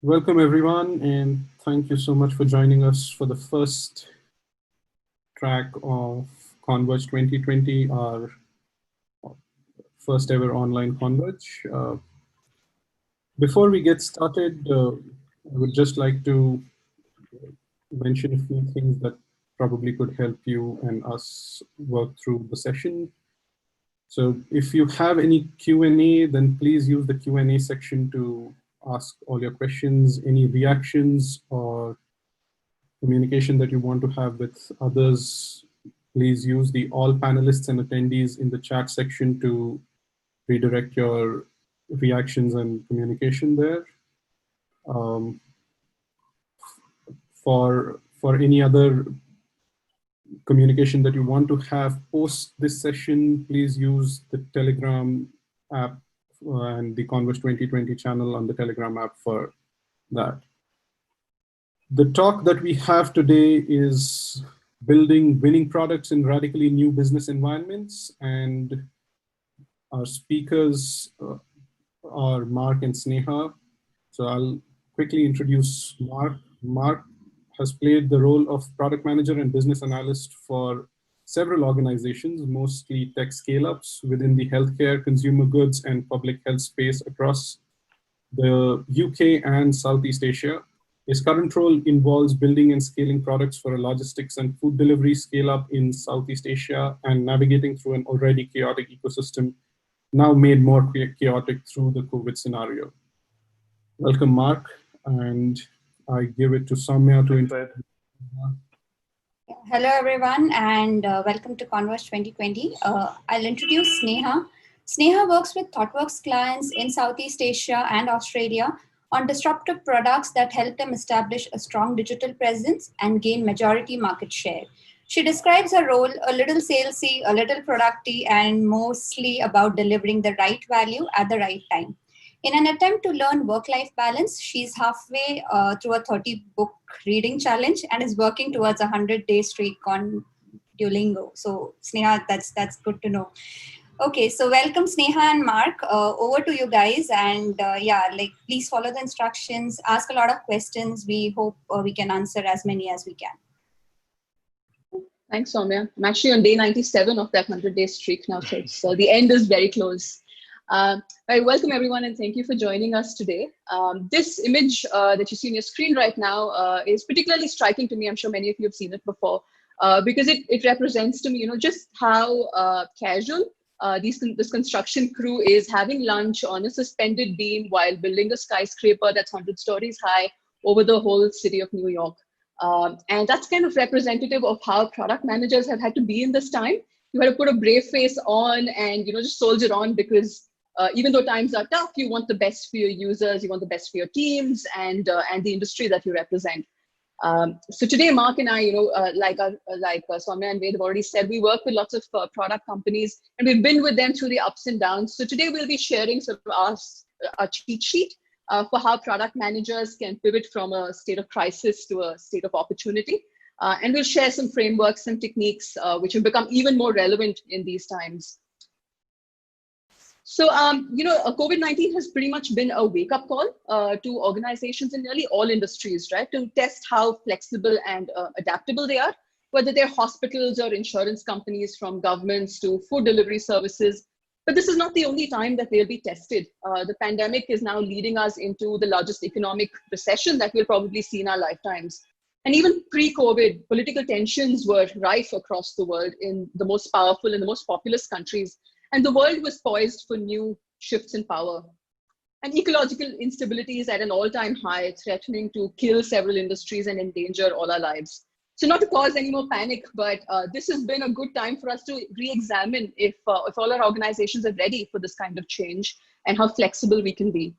Welcome everyone, and thank you so much for joining us for the first track of Converge 2020, our first ever online Converge. Before we get started, I would just like to mention a few things that probably could help you and us work through the session. So if you have any Q&A, then please use the Q&A section to ask all your questions, any reactions or communication that you want to have with others. Please use the all panelists and attendees in the chat section to redirect your reactions and communication there. Um, for any other communication that you want to have post this session, please use the Telegram app and the Converse 2020 channel on the Telegram app for that. The talk that we have today is building winning products in radically new business environments, and our speakers are Mark and Sneha. So I'll quickly introduce Mark. Mark has played the role of product manager and business analyst for several organizations, mostly tech scale-ups within the healthcare, consumer goods, and public health space across the UK and Southeast Asia. His current role involves building and scaling products for a logistics and food delivery scale-up in Southeast Asia and navigating through an already chaotic ecosystem, now made more chaotic through the COVID scenario. Welcome, Mark, and I give it to Soumya to introduce. Hello, everyone, and welcome to Converse 2020. I'll introduce Sneha. Sneha works with ThoughtWorks clients in Southeast Asia and Australia on disruptive products that help them establish a strong digital presence and gain majority market share. She describes her role a little salesy, a little producty, and mostly about delivering the right value at the right time. In an attempt to learn work-life balance, she's halfway through a 30-book reading challenge and is working towards a 100-day streak on Duolingo. So, Sneha, that's good to know. Okay, so welcome Sneha and Mark. Over to you guys, and please follow the instructions. Ask a lot of questions. We hope we can answer as many as we can. Thanks, Soumya. I'm actually on day 97 of that 100-day streak now, so the end is very close. Welcome everyone, and thank you for joining us today. This image that you see on your screen right now is particularly striking to me. I'm sure many of you have seen it before, because it represents to me, just how casual this construction crew is having lunch on a suspended beam while building a skyscraper that's 100 stories high over the whole city of New York. And that's kind of representative of how product managers have had to be in this time. You had to put a brave face on and just soldier on, because even though times are tough, you want the best for your users, you want the best for your teams and the industry that you represent. So today, Mark and I, like Soumya and Ved have already said, we work with lots of product companies, and we've been with them through the ups and downs. So today we'll be sharing sort of our cheat sheet for how product managers can pivot from a state of crisis to a state of opportunity. And we'll share some frameworks and techniques which have become even more relevant in these times. So, COVID-19 has pretty much been a wake-up call to organizations in nearly all industries, right? To test how flexible and adaptable they are, whether they're hospitals or insurance companies, from governments to food delivery services. But this is not the only time that they'll be tested. The pandemic is now leading us into the largest economic recession that we'll probably see in our lifetimes. And even pre-COVID, political tensions were rife across the world in the most powerful and the most populous countries. And the world was poised for new shifts in power. And ecological instability is at an all-time high, threatening to kill several industries and endanger all our lives. So not to cause any more panic, but this has been a good time for us to re-examine if all our organizations are ready for this kind of change and how flexible we can be.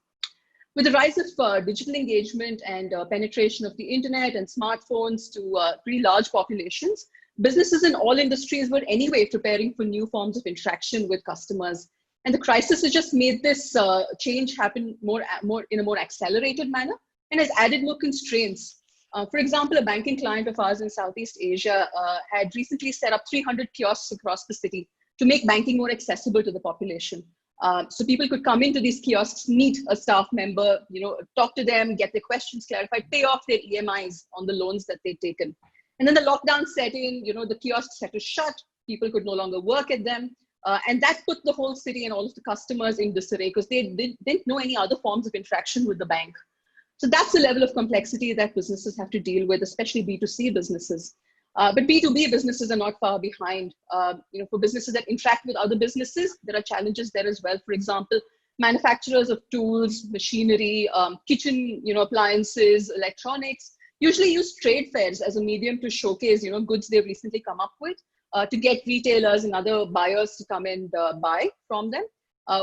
With the rise of digital engagement and penetration of the internet and smartphones to pretty large populations, businesses in all industries were anyway preparing for new forms of interaction with customers. And the crisis has just made this change happen more in a more accelerated manner and has added more constraints. For example, a banking client of ours in Southeast Asia had recently set up 300 kiosks across the city to make banking more accessible to the population. So people could come into these kiosks, meet a staff member, talk to them, get their questions clarified, pay off their EMIs on the loans that they'd taken. And then the lockdown set in, the kiosks had to shut, people could no longer work at them. And that put the whole city and all of the customers in disarray because they didn't know any other forms of interaction with the bank. So that's the level of complexity that businesses have to deal with, especially B2C businesses. But B2B businesses are not far behind. For businesses that interact with other businesses, there are challenges there as well. For example, manufacturers of tools, machinery, kitchen, appliances, electronics, usually use trade fairs as a medium to showcase, goods they've recently come up with to get retailers and other buyers to come and buy from them.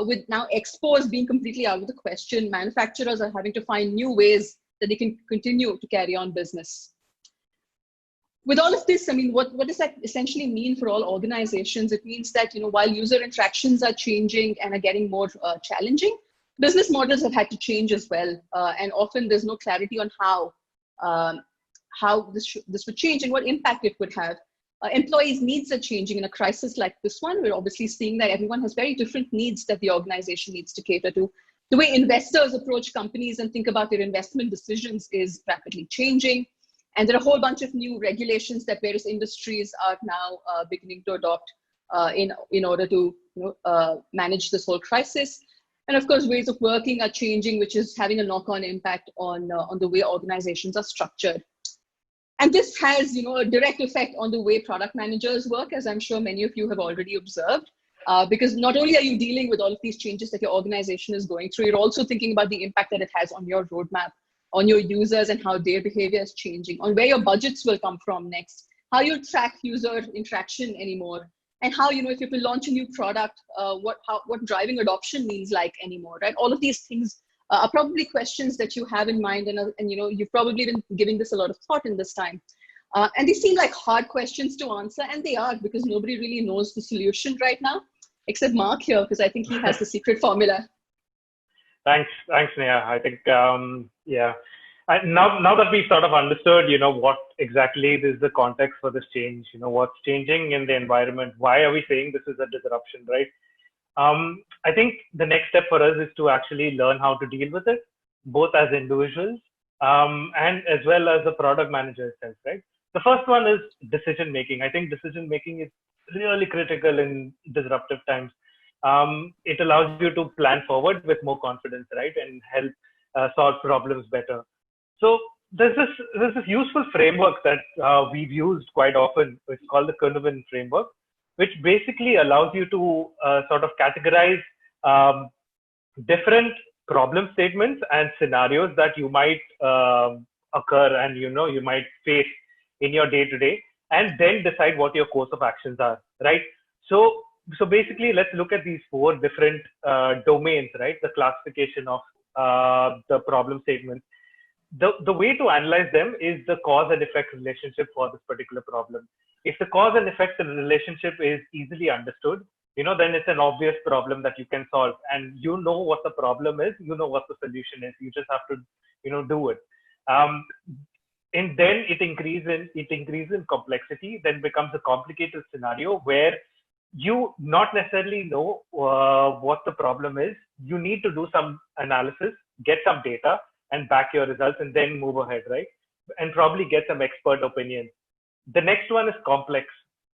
With now expos being completely out of the question, manufacturers are having to find new ways that they can continue to carry on business. With all of this, I mean, what does that essentially mean for all organizations? It means that, while user interactions are changing and are getting more challenging, business models have had to change as well. And often there's no clarity on how this would change and what impact it would have. Employees' needs are changing in a crisis like this one. We're obviously seeing that everyone has very different needs that the organization needs to cater to. The way investors approach companies and think about their investment decisions is rapidly changing. And there are a whole bunch of new regulations that various industries are now beginning to adopt in order to manage this whole crisis. And of course, ways of working are changing, which is having a knock-on impact on the way organizations are structured. And this has a direct effect on the way product managers work, as I'm sure many of you have already observed. Because not only are you dealing with all of these changes that your organization is going through, you're also thinking about the impact that it has on your roadmap, on your users and how their behavior is changing, on where your budgets will come from next, how you'll track user interaction anymore, and how, if you have to launch a new product, what driving adoption means like anymore, right? All of these things are probably questions that you have in mind, and you've probably been giving this a lot of thought in this time. And they seem like hard questions to answer, and they are, because nobody really knows the solution right now, except Mark here, because I think he has the secret formula. Thanks, Sneha. I think, yeah. Now that we've sort of understood, what exactly is the context for this change, what's changing in the environment, why are we saying this is a disruption, right? I think the next step for us is to actually learn how to deal with it, both as individuals and as well as the product manager itself, right? The first one is decision making. I think decision making is really critical in disruptive times. It allows you to plan forward with more confidence, right, and help solve problems better. So there's this useful framework that we've used quite often. It's called the Kuhneman framework, which basically allows you to sort of categorize different problem statements and scenarios that you might occur and you might face in your day-to-day, and then decide what your course of actions are, right? So basically, let's look at these four different domains, right? The classification of the problem statements. The way to analyze them is the cause and effect relationship for this particular problem. If the cause and effect relationship is easily understood, then it's an obvious problem that you can solve, and what the problem is, what the solution is. You just have to, do it. And then it increases in complexity, then becomes a complicated scenario where you not necessarily know what the problem is. You need to do some analysis, get some data, and back your results, and then move ahead, right? And probably get some expert opinion. The next one is complex.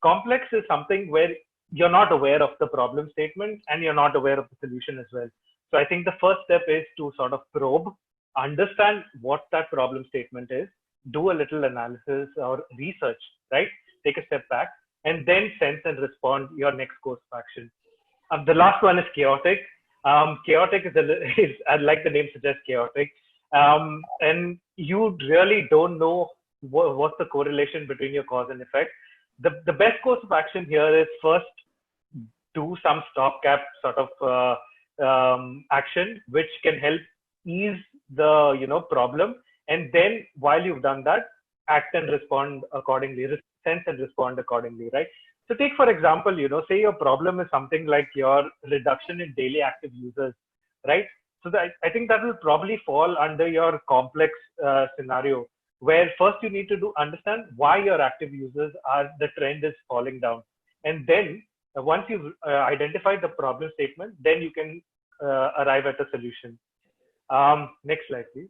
Complex is something where you're not aware of the problem statement and you're not aware of the solution as well. So I think the first step is to sort of probe, understand what that problem statement is, do a little analysis or research, right? Take a step back, and then sense and respond your next course of action. The last one is chaotic. Chaotic is like the name suggests, chaotic. And you really don't know what's the correlation between your cause and effect. The best course of action here is first do some stopgap sort of action, which can help ease the problem. And then while you've done that, act and respond accordingly, sense and respond accordingly, right? So take, for example, say your problem is something like your reduction in daily active users, right? So I think that will probably fall under your complex scenario, where first you need to understand why your active users the trend is falling down. And then Once you've identified the problem statement, then you can arrive at a solution. Next slide, please.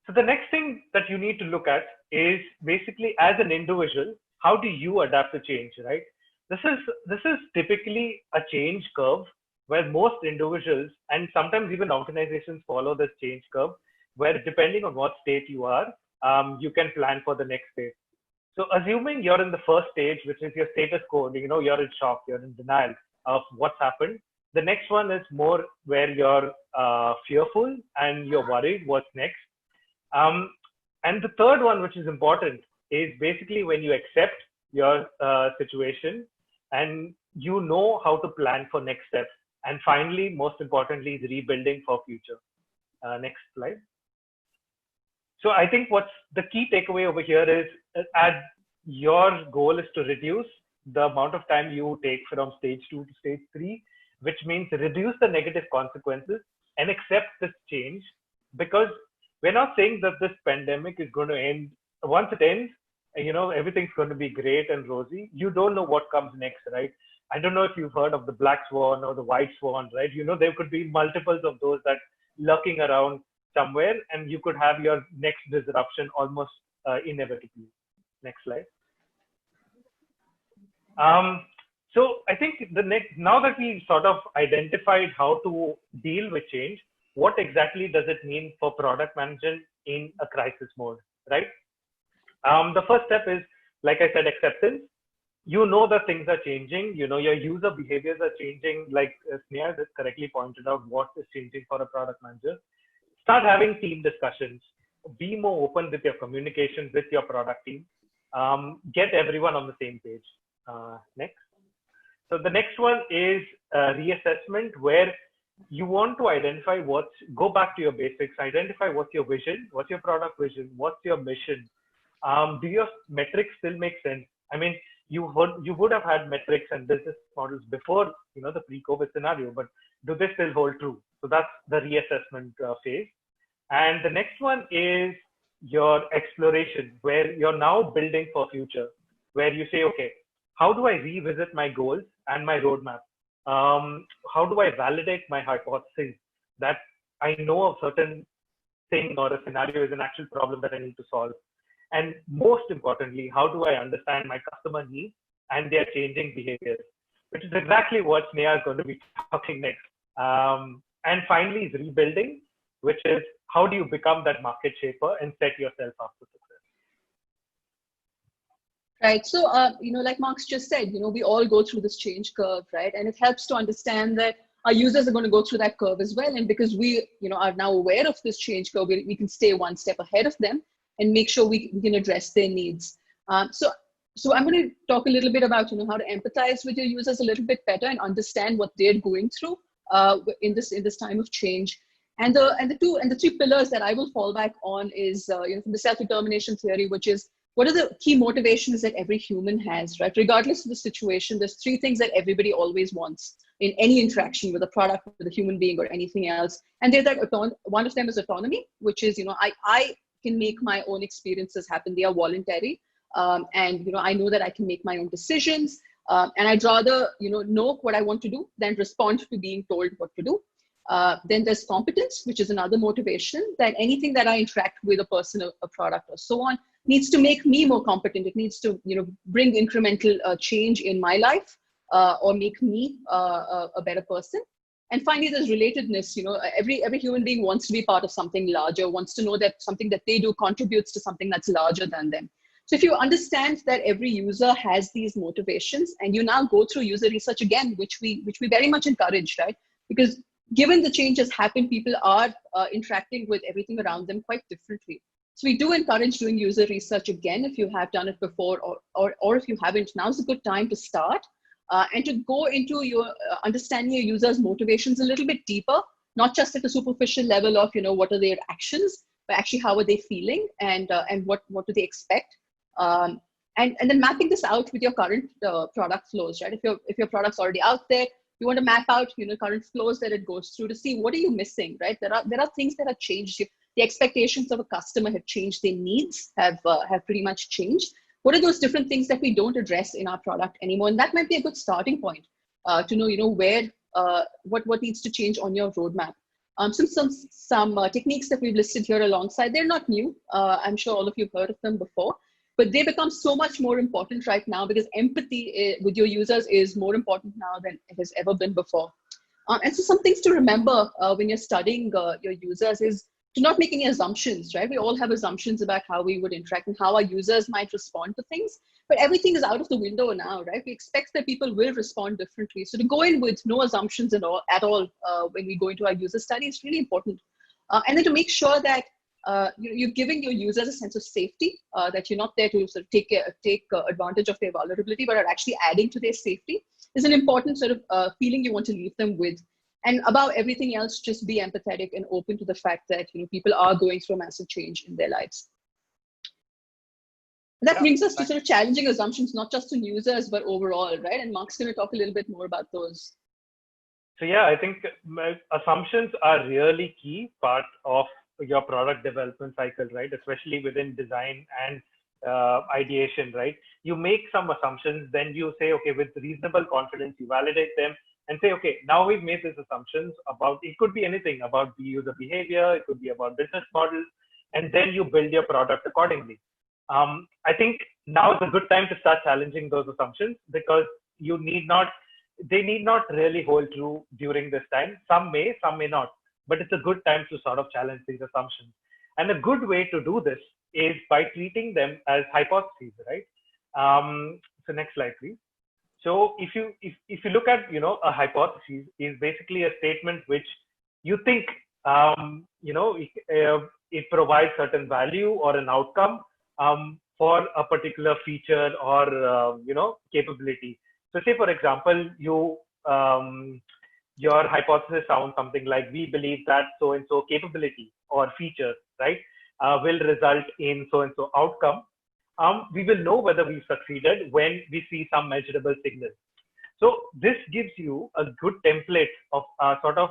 So the next thing that you need to look at is basically, as an individual, how do you adapt to change, right? This is typically a change curve where most individuals and sometimes even organizations follow this change curve, where depending on what state you are, you can plan for the next state. So assuming you're in the first stage, which is your status quo, you're in shock, you're in denial of what's happened. The next one is more where you're fearful and you're worried what's next. And the third one, which is important, is basically when you accept your situation and you know how to plan for next steps. And finally, most importantly, is rebuilding for future. Next slide. So I think what's the key takeaway over here is, as your goal is to reduce the amount of time you take from stage 2 to stage 3, which means reduce the negative consequences and accept this change, because we're not saying that this pandemic is going to end. Once it ends, everything's going to be great and rosy. You don't know what comes next, right? I don't know if you've heard of the black swan or the white swan, right? There could be multiples of those that lurking around somewhere, and you could have your next disruption almost inevitably. Next slide. So I think now that we sort of identified how to deal with change, what exactly does it mean for product management in a crisis mode, right? The first step is, like I said, acceptance. That things are changing. Your user behaviors are changing. Like Sneha has correctly pointed out, what is changing for a product manager. Start having team discussions. Be more open with your communication with your product team. Get everyone on the same page. Next. So the next one is reassessment, where you want to identify go back to your basics, identify what's your vision, what's your product vision, what's your mission. Do your metrics still make sense? I mean, you would have had metrics and business models before, the pre-COVID scenario, but do they still hold true? So that's the reassessment phase. And the next one is your exploration, where you're now building for future, where you say, okay, how do I revisit my goals and my roadmap? How do I validate my hypothesis that I know a certain thing or a scenario is an actual problem that I need to solve? And most importantly, how do I understand my customer needs and their changing behaviors, which is exactly what Sneha is going to be talking next. And finally is rebuilding, which is how do you become that market shaper and set yourself up for success? Right. So, like Mark's just said, we all go through this change curve, right? And it helps to understand that our users are going to go through that curve as well. And because we, are now aware of this change curve, we can stay one step ahead of them and make sure we can address their needs. So I'm going to talk a little bit about, how to empathize with your users a little bit better and understand what they're going through in this time of change. And the three pillars that I will fall back on is, from the self-determination theory, which is, what are the key motivations that every human has, right? Regardless of the situation, there's three things that everybody always wants in any interaction with a product, with a human being, or anything else. And they're one of them is autonomy, which is, I can make my own experiences happen. They are voluntary. And, I know that I can make my own decisions. And I'd rather, know what I want to do than respond to being told what to do. Then there's competence, which is another motivation, that anything that I interact with a person, a product, or so on, needs to make me more competent. It needs to, bring incremental change in my life or make me a better person. And finally, there's relatedness. Every human being wants to be part of something larger, wants to know that something that they do contributes to something that's larger than them. So if you understand that every user has these motivations, and you now go through user research again, which we very much encourage, right? Because given the changes happen, people are interacting with everything around them quite differently. So we do encourage doing user research again if you have done it before, or if you haven't. Now's a good time to start and to go into your understanding your users' motivations a little bit deeper, not just at the superficial level of what are their actions, but actually how are they feeling and what do they expect, and then mapping this out with your current product flows, right? If your product's already out there, you want to map out current flows that it goes through to see what are you missing, right? There are things that have changed. The expectations of a customer have changed. Their needs have pretty much changed. what are those different things that we don't address in our product anymore? And that might be a good starting point to know, where, what needs to change on your roadmap. Some techniques that we've listed here alongside, they're not new. I'm sure all of you have heard of them before, but they become so much more important right now because empathy with your users is more important now than it has ever been before. And so some things to remember when you're studying your users is to not make any assumptions, right? We all have assumptions about how we would interact and how our users might respond to things, but everything is out of the window now, right? We expect that people will respond differently. So to go in with no assumptions at all when we go into our user study is really important. And then to make sure that you're giving your users a sense of safety, that you're not there to sort of take advantage of their vulnerability, but are actually adding to their safety is an important sort of feeling you want to leave them with. And above everything else, just be empathetic and open to the fact that people are going through a massive change in their lives. That brings us to sort of challenging assumptions, not just on users, but overall, right? And Mark's going to talk a little bit more about those. So yeah, I think assumptions are really key part of your product development cycle, right? Especially within design and ideation, right? You make some assumptions, then you say, okay, with reasonable confidence, you validate them and say, okay, now we've made these assumptions about, it could be anything about the user behavior, it could be about business models, and then you build your product accordingly. I think now is a good time to start challenging those assumptions because they need not really hold true during this time. Some may not, but it's a good time to sort of challenge these assumptions. And a good way to do this is by treating them as hypotheses, right? So next slide, please. So if you look at, a hypothesis is basically a statement which you think, it provides certain value or an outcome for a particular feature or, capability. So say, for example, your hypothesis sounds something like, we believe that so-and-so capability or feature, right, will result in so-and-so outcome. We will know whether we've succeeded when we see some measurable signal. So this gives you a good template of sort of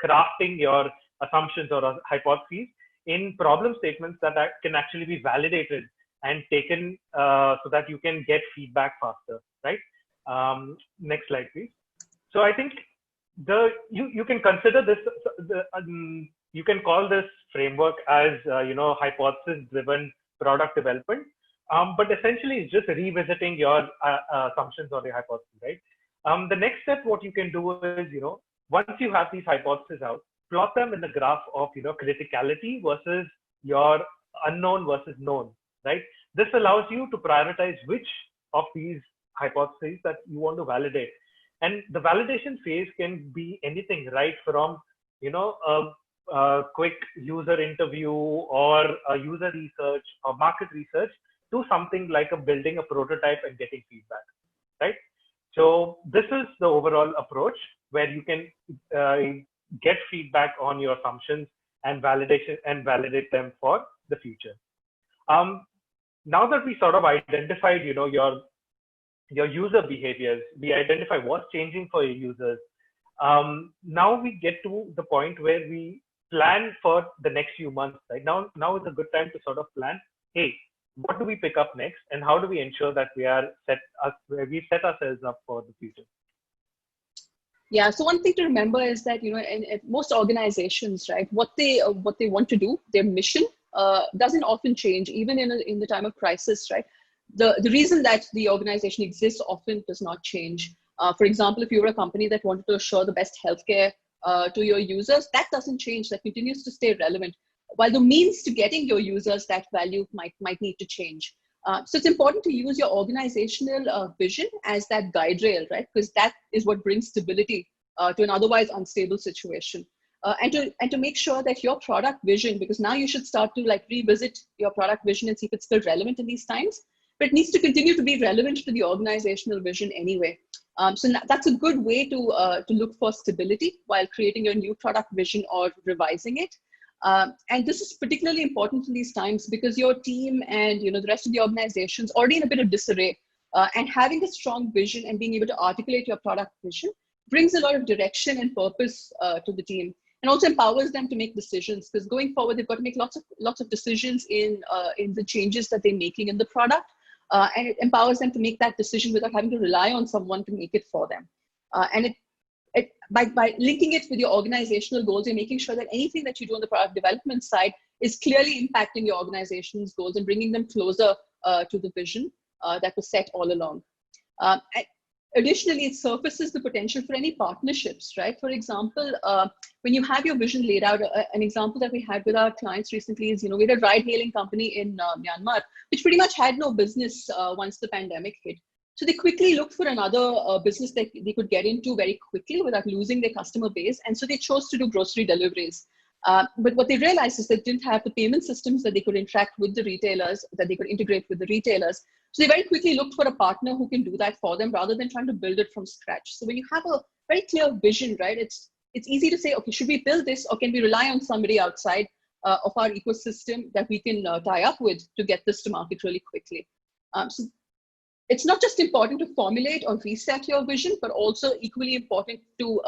crafting your assumptions or hypotheses in problem statements that can actually be validated and taken so that you can get feedback faster, right? Next slide, please. So I think you can consider this, you can call this framework as, hypothesis-driven product development, but essentially it's just revisiting your assumptions or your hypothesis, right? The next step, what you can do is, once you have these hypotheses out, plot them in the graph of, criticality versus your unknown versus known, right? This allows you to prioritize which of these hypotheses that you want to validate. And the validation phase can be anything, right? From, a quick user interview or a user research or market research to something like building a prototype and getting feedback, right? So this is the overall approach where you can get feedback on your assumptions and validate them for the future. Now that we sort of identified, your user behaviors, we identify what's changing for your users. Now we get to the point where we plan for the next few months, right? Now is a good time to sort of plan, hey, what do we pick up next? And how do we ensure that we set ourselves up for the future? Yeah, so one thing to remember is that, in most organizations, right, what they want to do, their mission doesn't often change, even in the time of crisis, right? The reason that the organization exists often does not change. For example, if you were a company that wanted to assure the best healthcare to your users, that doesn't change. That continues to stay relevant. While the means to getting your users that value might need to change. So it's important to use your organizational vision as that guide rail, right? Because that is what brings stability to an otherwise unstable situation. And to make sure that your product vision, because now you should start to revisit your product vision and see if it's still relevant in these times, but it needs to continue to be relevant to the organizational vision anyway. So that's a good way to look for stability while creating your new product vision or revising it. And this is particularly important in these times because your team and the rest of the organization's already in a bit of disarray. And having a strong vision and being able to articulate your product vision brings a lot of direction and purpose to the team. and also empowers them to make decisions, because going forward, they've got to make lots of decisions in the changes that they're making in the product. And it empowers them to make that decision without having to rely on someone to make it for them. And by linking it with your organizational goals, you're making sure that anything that you do on the product development side is clearly impacting your organization's goals and bringing them closer to the vision that was set all along. Additionally, it surfaces the potential for any partnerships, right? For example, when you have your vision laid out, an example that we had with our clients recently is, we had a ride-hailing company in Myanmar, which pretty much had no business once the pandemic hit. So they quickly looked for another business that they could get into very quickly without losing their customer base. And so they chose to do grocery deliveries. But what they realized is they didn't have the payment systems that they could interact with the retailers, that they could integrate with the retailers. So they very quickly looked for a partner who can do that for them rather than trying to build it from scratch. So when you have a very clear vision, right, it's easy to say, okay, should we build this, or can we rely on somebody outside of our ecosystem that we can tie up with to get this to market really quickly? So it's not just important to formulate or reset your vision, but also equally important to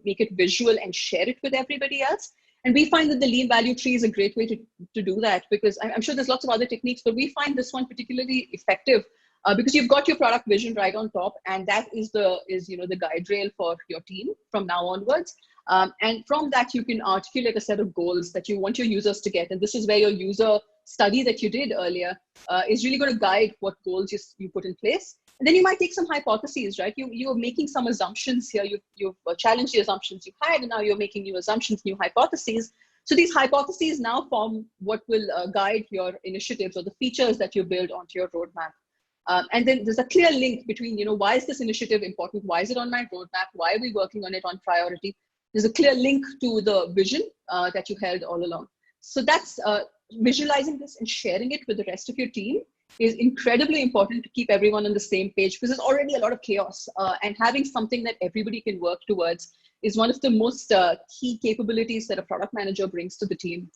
make it visual and share it with everybody else. And we find that the lean value tree is a great way to do that, because I'm sure there's lots of other techniques, but we find this one particularly effective because you've got your product vision right on top, and that is the guide rail for your team from now onwards. And from that, you can articulate a set of goals that you want your users to get. And this is where your user study that you did earlier is really going to guide what goals you put in place. And then you might take some hypotheses, right? You're making some assumptions here. You've challenged the assumptions you had, and now you're making new assumptions, new hypotheses. So these hypotheses now form what will guide your initiatives or the features that you build onto your roadmap. And then there's a clear link between, why is this initiative important? Why is it on my roadmap? Why are we working on it on priority? There's a clear link to the vision that you held all along. So that's visualizing this and sharing it with the rest of your team is incredibly important to keep everyone on the same page, because there's already a lot of chaos, and having something that everybody can work towards is one of the most key capabilities that a product manager brings to the team.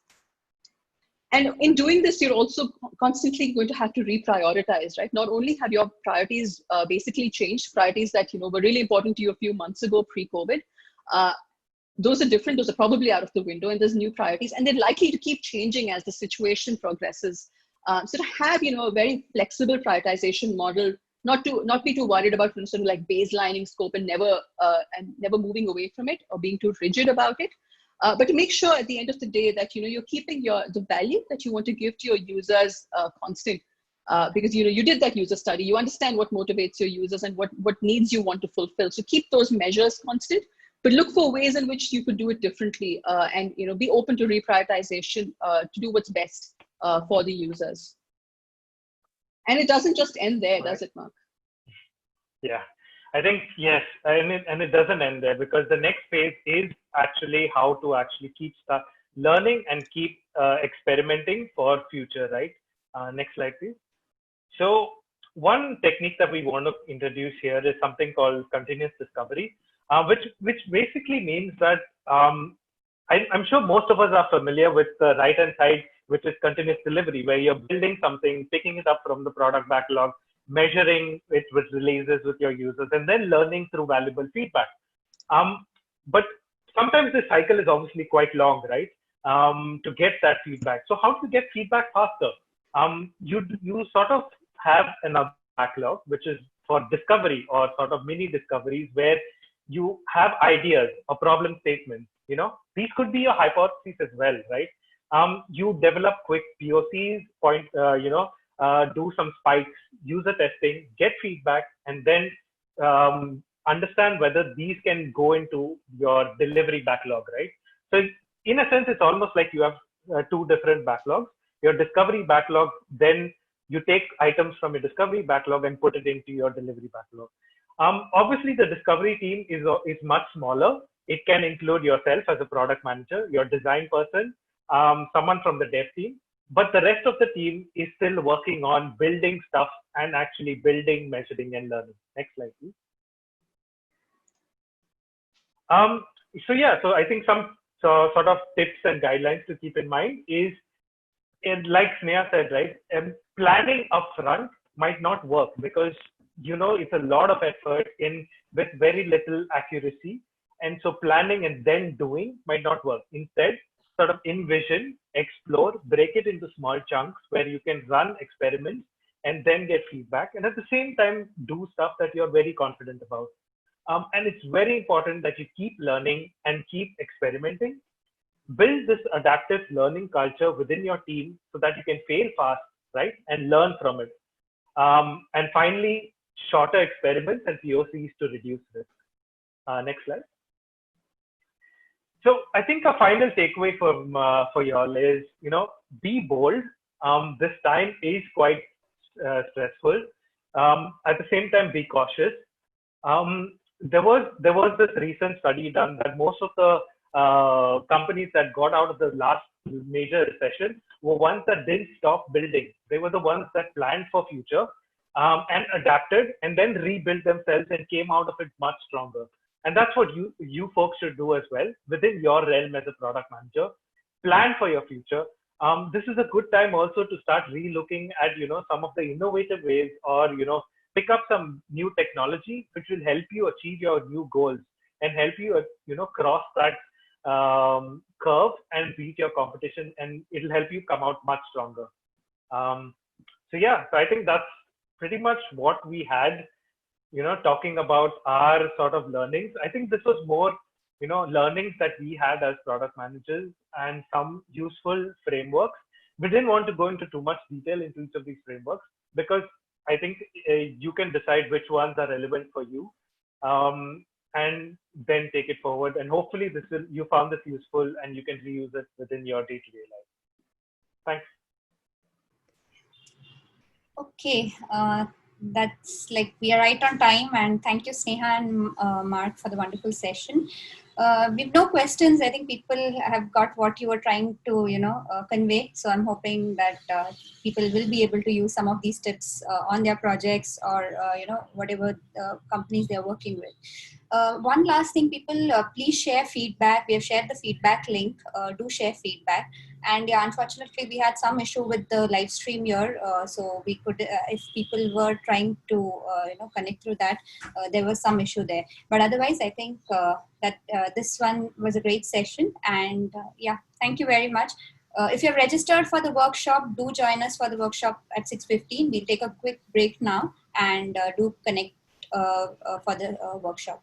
And in doing this, you're also constantly going to have to reprioritize, right? Not only have your priorities basically changed, priorities that were really important to you a few months ago pre-COVID, those are different. Those are probably out of the window, and there's new priorities, and they're likely to keep changing as the situation progresses. So to have a very flexible prioritization model, not be too worried about sort of like baselining scope and never moving away from it or being too rigid about it, but to make sure at the end of the day that you're keeping the value that you want to give to your users constant, because you did that user study. You understand what motivates your users and what needs you want to fulfill. So keep those measures constant, but look for ways in which you could do it differently, and be open to reprioritization to do what's best for the users. And it doesn't just end there, does it, Mark? Yeah, I think yes, and it doesn't end there, because the next phase is actually how to actually keep learning and keep experimenting for future, right? Next slide, please. So one technique that we want to introduce here is something called continuous discovery, which basically means that I'm sure most of us are familiar with the right-hand side, which is continuous delivery, where you're building something, picking it up from the product backlog, measuring it with releases with your users, and then learning through valuable feedback. But sometimes the cycle is obviously quite long, right? To get that feedback. So how to get feedback faster? You sort of have another backlog, which is for discovery or sort of mini discoveries, where you have ideas or problem statements. These could be your hypotheses as well, right? You develop quick POCs, do some spikes, user testing, get feedback, and then understand whether these can go into your delivery backlog, right? So in a sense, it's almost like you have two different backlogs. Your discovery backlog, then you take items from your discovery backlog and put it into your delivery backlog. Obviously, the discovery team is much smaller. It can include yourself as a product manager, your design person, someone from the dev team, but the rest of the team is still working on building stuff and actually building, measuring, and learning. Next slide, please. So I think some sort of tips and guidelines to keep in mind is, like Sneha said, right, planning upfront might not work, because it's a lot of effort with very little accuracy. And so planning and then doing might not work. Instead, sort of envision, explore, break it into small chunks where you can run experiments and then get feedback. And at the same time, do stuff that you're very confident about. And it's very important that you keep learning and keep experimenting. Build this adaptive learning culture within your team so that you can fail fast, right? And learn from it. And finally, shorter experiments and POCs to reduce risk. Next slide. So I think a final takeaway from for y'all is, be bold. This time is quite stressful. At the same time, be cautious. There was this recent study done that most of the companies that got out of the last major recession were ones that didn't stop building. They were the ones that planned for future and adapted and then rebuilt themselves and came out of it much stronger. And that's what you folks should do as well within your realm as a product manager. Plan for your future. This is a good time also to start re-looking at some of the innovative ways, or pick up some new technology which will help you achieve your new goals and help you cross that curve and beat your competition, and it'll help you come out much stronger. So I think that's pretty much what we had, talking about our sort of learnings. I think this was more, learnings that we had as product managers and some useful frameworks. We didn't want to go into too much detail into each of these frameworks because I think you can decide which ones are relevant for you, and then take it forward. And hopefully you found this useful and you can reuse it within your day-to-day life. Thanks. Okay, that's like we are right on time, and thank you Sneha and Mark for the wonderful session. We've no questions. I think people have got what you were trying to convey, so I'm hoping that people will be able to use some of these tips on their projects or whatever companies they're working with. One last thing, people, please share feedback. We have shared the feedback link. Do share feedback. And unfortunately, we had some issue with the live stream here. So we could, if people were trying to, connect through that, there was some issue there. But otherwise, I think that this one was a great session. And thank you very much. If you're registered for the workshop, do join us for the workshop at 6:15. We'll take a quick break now and do connect for the workshop.